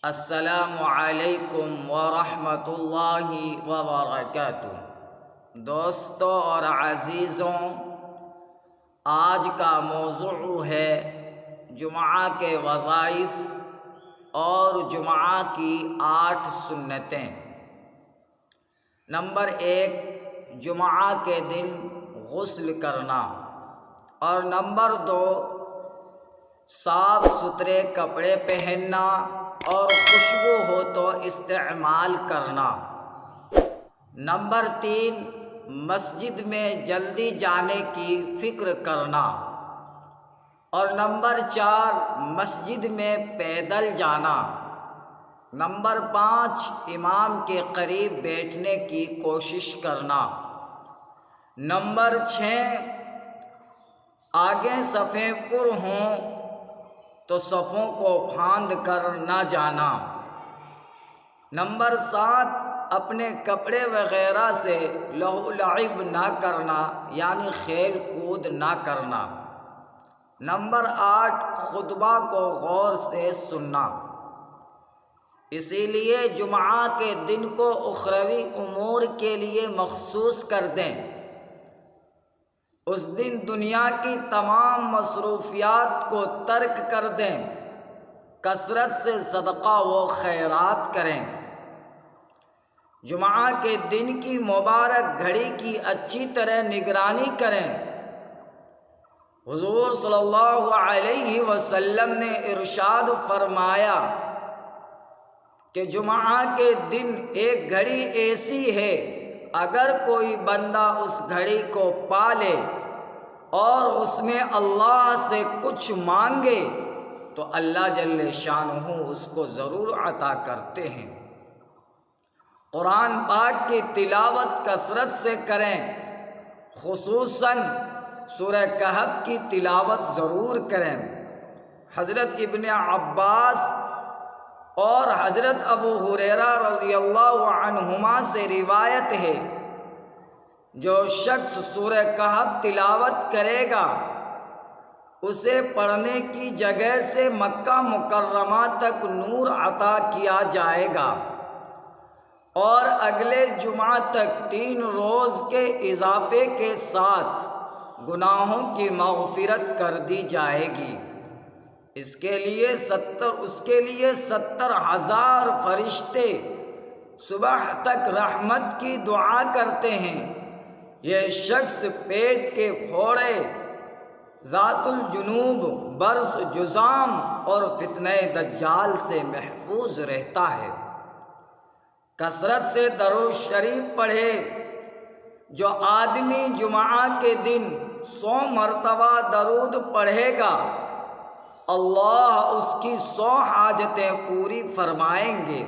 السلام علیکم ورحمۃ اللہ وبرکاتہ۔ دوستوں اور عزیزوں، آج کا موضوع ہے جمعہ کے وظائف اور جمعہ کی 8 سنتیں۔ نمبر 1، جمعہ کے دن غسل کرنا، اور نمبر 2، صاف ستھرے کپڑے پہننا اور خوشبو ہو تو استعمال کرنا۔ نمبر 3، مسجد میں جلدی جانے کی فکر کرنا، اور نمبر 4، مسجد میں پیدل جانا۔ نمبر 5، امام کے قریب بیٹھنے کی کوشش کرنا۔ نمبر 6، آگے صفیں پر ہوں تو صفوں کو پھاند کر نہ جانا۔ نمبر 7، اپنے کپڑے وغیرہ سے لہو و لعب نہ کرنا، یعنی کھیل کود نہ کرنا۔ نمبر 8، خطبہ کو غور سے سننا۔ اسی لیے جمعہ کے دن کو اخروی امور کے لیے مخصوص کر دیں۔ اس دن دنیا کی تمام مصروفیات کو ترک کر دیں، کثرت سے صدقہ و خیرات کریں۔ جمعہ کے دن کی مبارک گھڑی کی اچھی طرح نگرانی کریں۔ حضور صلی اللہ علیہ وسلم نے ارشاد فرمایا کہ جمعہ کے دن ایک گھڑی ایسی ہے، اگر کوئی بندہ اس گھڑی کو پا لے اور اس میں اللہ سے کچھ مانگے تو اللہ جل شانہ اس کو ضرور عطا کرتے ہیں۔ قرآن پاک کی تلاوت کثرت سے کریں، خصوصاً سورہ کہف کی تلاوت ضرور کریں۔ حضرت ابن عباس اور حضرت ابو ہریرہ رضی اللہ عنہما سے روایت ہے، جو شخص سورہ کہف تلاوت کرے گا اسے پڑھنے کی جگہ سے مکہ مکرمہ تک نور عطا کیا جائے گا، اور اگلے جمعہ تک 3 روز کے اضافے کے ساتھ گناہوں کی مغفرت کر دی جائے گی۔ اس کے لیے 70,000 فرشتے صبح تک رحمت کی دعا کرتے ہیں۔ یہ شخص پیٹ کے پھوڑے، ذات الجنوب، برص جذام اور فتنہ دجال سے محفوظ رہتا ہے۔ کثرت سے درود شریف پڑھے۔ جو آدمی جمعہ کے دن 100 مرتبہ درود پڑھے گا، اللہ اس کی 100 حاجتیں پوری فرمائیں گے۔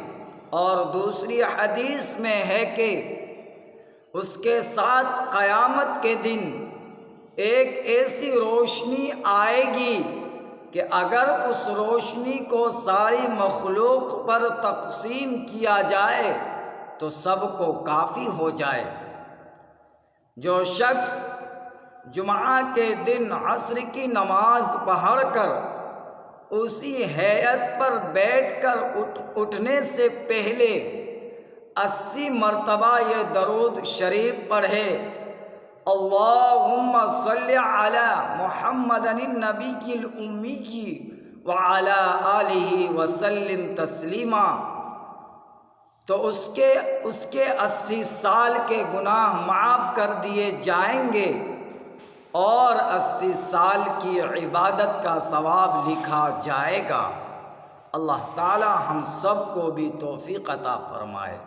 اور دوسری حدیث میں ہے کہ اس کے ساتھ قیامت کے دن ایک ایسی روشنی آئے گی کہ اگر اس روشنی کو ساری مخلوق پر تقسیم کیا جائے تو سب کو کافی ہو جائے۔ جو شخص جمعہ کے دن عصر کی نماز پڑھ کر اسی ہیئت پر بیٹھ کر اٹھنے سے پہلے 80 مرتبہ یہ درود شریف پڑھے، اللہم صلی علی محمد النبی الامی وعلی آلہ وسلم تسلیما، تو اس کے 80 سال کے گناہ معاف کر دیے جائیں گے اور 80 سال کی عبادت کا ثواب لکھا جائے گا۔ اللہ تعالی ہم سب کو بھی توفیق عطا فرمائے۔